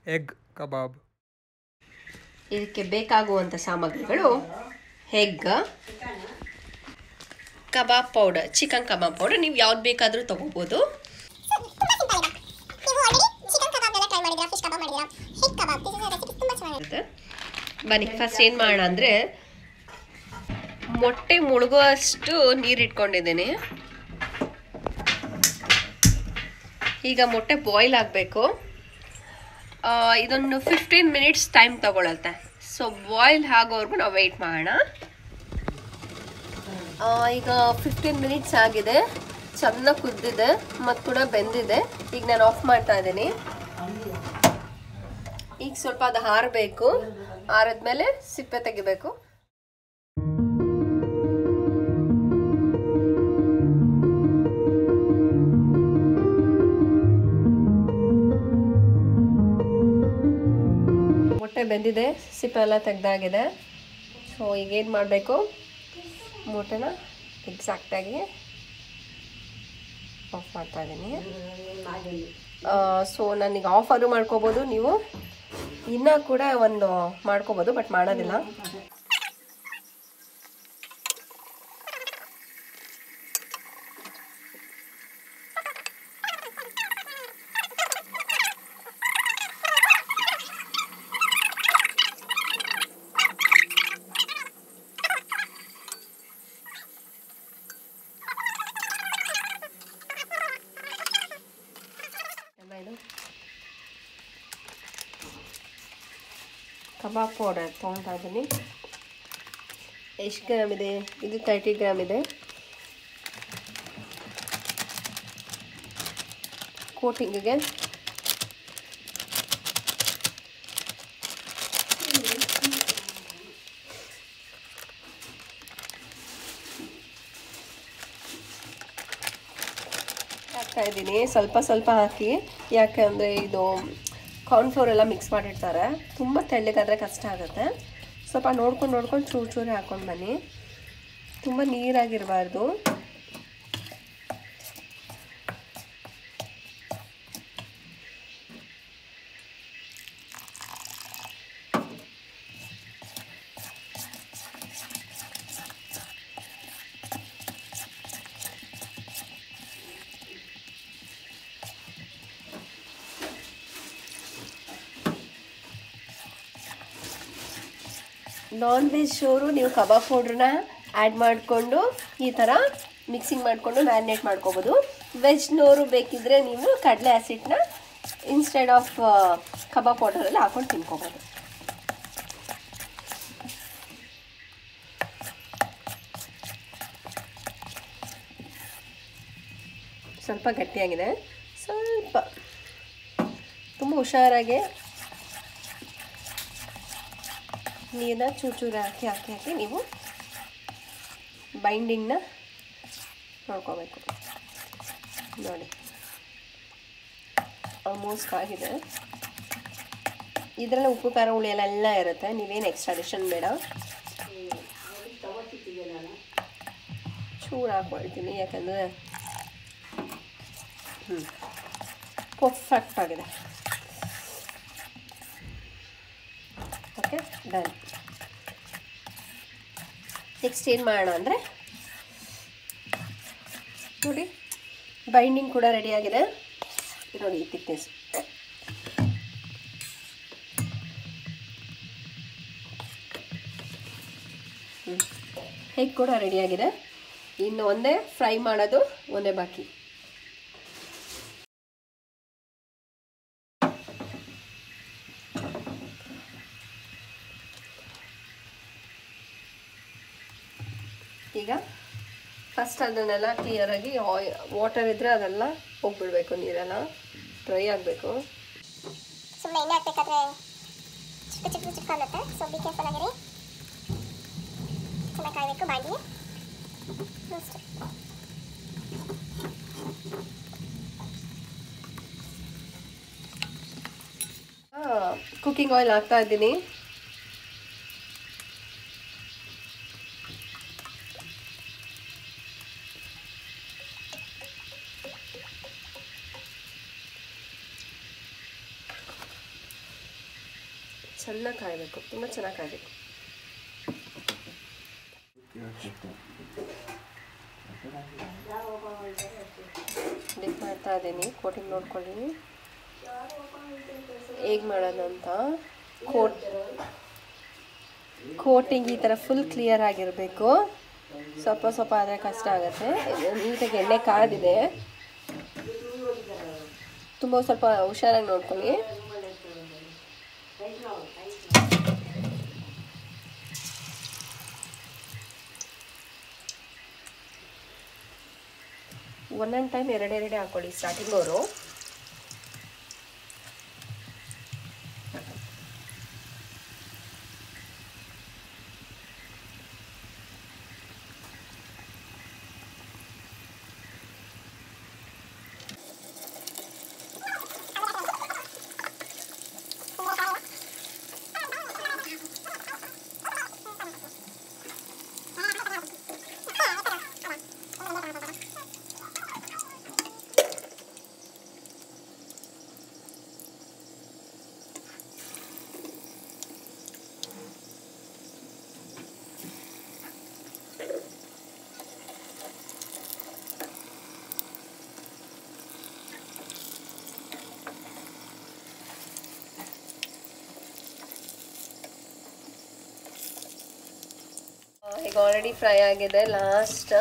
Egg ಕಬಾಬ್. ಇದಕ್ಕೆ ಬೇಕಾಗುವಂಥ ಸಾಮಗ್ರಿಗಳು egg, kebab powder, chicken kebab powder ನೀವು ಯಾವ್ದು ಬೇಕಾದರೂ ತೊಗೋಬೋದು. ಬನ್ನಿ ಫಸ್ಟ್ ಏನು ಮಾಡೋಣ ಅಂದರೆ ಮೊಟ್ಟೆ ಮುಳುಗುವಷ್ಟು ನೀರು ಇಟ್ಕೊಂಡಿದ್ದೀನಿ. ಈಗ ಮೊಟ್ಟೆ ಬಾಯ್ಲ್ ಆಗಬೇಕು. ಇದೊಂದು 15 ಮಿನಿಟ್ಸ್ ಟೈಮ್ ತಗೊಳತ್ತೆ. ಸೊ ಬಾಯ್ಲ್ ಆಗೋವರೆಗೂ ನಾವು ವೆಯ್ಟ್ ಮಾಡೋಣ. ಈಗ 15 ಮಿನಿಟ್ಸ್ ಆಗಿದೆ, ಚೆನ್ನಾಗಿ ಕುದ್ದಿದೆ ಮತ್ತು ಕೂಡ ಬೆಂದಿದೆ. ಈಗ ನಾನು ಆಫ್ ಮಾಡ್ತಾ ಇದ್ದೀನಿ. ಈಗ ಸ್ವಲ್ಪ ಅದು ಆರಬೇಕು, ಆರಿದ್ಮೇಲೆ ಸಿಪ್ಪೆ ತೆಗಿಬೇಕು. ಮೊಟ್ಟೆ ಬೆಂದಿದೆ, ಸಿಪ್ಪೆ ಎಲ್ಲ ತೆಗ್ದಾಗಿದೆ. ಸೊ ಈಗೇನು ಮಾಡಬೇಕು, ಮೊಟ್ಟೆನ ಎಕ್ಸಾಕ್ಟಾಗಿ ಆಫ್ ಮಾಡ್ತಾ ಇದ್ದೀನಿ. ಸೊ ನಾನೀಗ ಆಫರು ಮಾಡ್ಕೋಬೋದು, ನೀವು ಇನ್ನೂ ಕೂಡ ಒಂದು ಮಾಡ್ಕೋಬೋದು, ಬಟ್ ಮಾಡೋದಿಲ್ಲ. ಕಬಾಬ್ ಪೌಡರ್ ತೊಗೊಳ್ತಾ ಇದ್ದೀನಿ. ಎಷ್ಟು ಗ್ರಾಮ್ ಇದೆ? ಇದು 30 ಗ್ರಾಮ್ ಇದೆ. ಕೋಟಿಂಗಿಗೆ ಹಾಕ್ತಾ ಇದ್ದೀನಿ, ಸ್ವಲ್ಪ ಸ್ವಲ್ಪ ಹಾಕಿ. ಯಾಕೆಂದರೆ ಇದು ಕಾರ್ನ್ಫ್ಲೋರ್ ಎಲ್ಲ ಮಿಕ್ಸ್ ಮಾಡಿರ್ತಾರೆ, ತುಂಬ ತೆಳ್ಳಗಾದರೆ ಕಷ್ಟ ಆಗುತ್ತೆ. ಸ್ವಲ್ಪ ನೋಡ್ಕೊಂಡು ಚೂರು ಚೂರು ಹಾಕ್ಕೊಂಡು ಬನ್ನಿ, ತುಂಬ ನೀರಾಗಿರಬಾರ್ದು. ನಾನ್ ವೆಜ್ ಅವರು ನೀವು ಕಬಾಬ್ ಪೌಡ್ರನ್ನ ಆ್ಯಡ್ ಮಾಡಿಕೊಂಡು ಈ ಥರ ಮಿಕ್ಸಿಂಗ್ ಮಾಡಿಕೊಂಡು ಮ್ಯಾರಿನೇಟ್ ಮಾಡ್ಕೋಬೋದು. ವೆಜ್ನವರು ಬೇಕಿದ್ದರೆ ನೀವು ಕಡಲೆ ಆ್ಯಸಿಡ್ನ ಇನ್ಸ್ಟೆಡ್ ಆಫ್ ಕಬಾಬ್ ಪೌಡರಲ್ಲಿ ಹಾಕ್ಕೊಂಡು ತಿನ್ಕೋಬೋದು. ಸ್ವಲ್ಪ ಗಟ್ಟಿಯಾಗಿದೆ, ಸ್ವಲ್ಪ ತುಂಬ ಹುಷಾರಾಗಿ ನೀರನ್ನ ಚೂರು ಹಾಕಿ ನೀವು ಬೈಂಡಿಂಗ್ನ ನೋಡ್ಕೋಬೇಕು. ನೋಡಿ ಆಲ್ಮೋಸ್ಟ್ ಆಗಿದೆ. ಇದರಲ್ಲಿ ಉಪ್ಪು ಖಾರ ಹುಳಿ ಎಲ್ಲ ಇರುತ್ತೆ, ನೀವೇನು ಎಕ್ಸ್ಟ್ರಾ ಅಡಿಷನ್ ಬೇಡ. ಚೂರು ಹಾಕ್ಕೊಳ್ತೀನಿ, ಯಾಕಂದರೆ ಪರ್ಫೆಕ್ಟ್ ಆಗಿದೆ. Okay, done. ನೆಕ್ಸ್ಟ್ ಏನು ಮಾಡೋಣ ಅಂದರೆ ನೋಡಿ, ಬೈಂಡಿಂಗ್ ಕೂಡ ರೆಡಿಯಾಗಿದೆ. ನೋಡಿ ಈ ಥಿಕ್ನೆಸ್. ಹೇಗೆ ಕೂಡ ರೆಡಿಯಾಗಿದೆ. ಇನ್ನು ಒಂದೇ ಫ್ರೈ ಮಾಡೋದು ಒಂದೇ ಬಾಕಿ. ಈಗ ಫಸ್ಟ್ ಅದನ್ನೆಲ್ಲ ಕ್ಲಿಯರಾಗಿ ವಾಟರ್ ಇದ್ದರೆ ಅದೆಲ್ಲ ಹೋಗ್ಬಿಡ್ಬೇಕು, ನೀರೆಲ್ಲ ಡ್ರೈ ಆಗಬೇಕು. ಸುಮ್ಮನೆ ಎಣ್ಣೆ ಹಾಕಬೇಕಾದ್ರೆ ಚಿಕ್ಕ ಆಗುತ್ತೆ. ಸೊ ಬಿ ಕೇರ್ಫುಲ್ ಆಗಿರಿ, ಚೆನ್ನಾಗಿ ಕಾಯಬೇಕು ಬಾಂಡಿ. ಕುಕ್ಕಿಂಗ್ ಆಯಿಲ್ ಹಾಕ್ತಾ ಇದ್ದೀನಿ. ಚೆನ್ನಾಗಿ ಕಾಯಬೇಕು, ತುಂಬ ಚೆನ್ನಾಗಿ ಕಾಯಬೇಕು. ಡಿಪ್ ಮಾಡ್ತಾ ಇದ್ದೀನಿ. ಕೋಟಿಂಗ್ ನೋಡ್ಕೊಳ್ಳಿ ಹೇಗೆ ಮಾಡೋದಂತ. ಕೋಟಿಂಗ್ ಈ ಥರ ಫುಲ್ ಕ್ಲಿಯರ್ ಆಗಿರಬೇಕು. ಸ್ವಲ್ಪ ಆದರೆ ಕಷ್ಟ ಆಗುತ್ತೆ. ನೀಟಾಗಿ ಎಣ್ಣೆ ಕಾದಿದೆ, ತುಂಬ ಸ್ವಲ್ಪ ಹುಷಾರಾಗಿ ನೋಡ್ಕೊಳ್ಳಿ. ಒಂದೊಂದು ಟೈಮ್ ಎರಡೆರಡೆ ಹಾಕ್ಕೊಳ್ಳಿ ಸ್ಟಾರ್ಟಿಂಗ್ ಅವರು. ಈಗ ಆಲ್ರೆಡಿ ಫ್ರೈ ಆಗಿದೆ. ಲಾಸ್ಟ್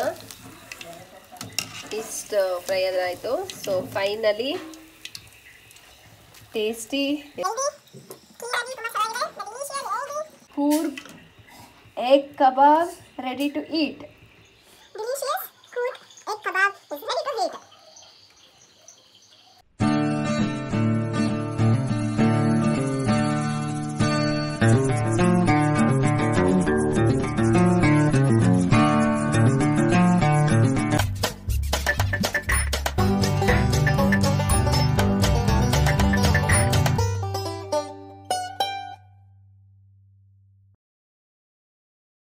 ಇಷ್ಟು ಫ್ರೈ ಆದರೆ ಆಯಿತು. So finally tasty Coorg egg kebab ready to eat. Delicious Coorg egg kebab is ready to eat.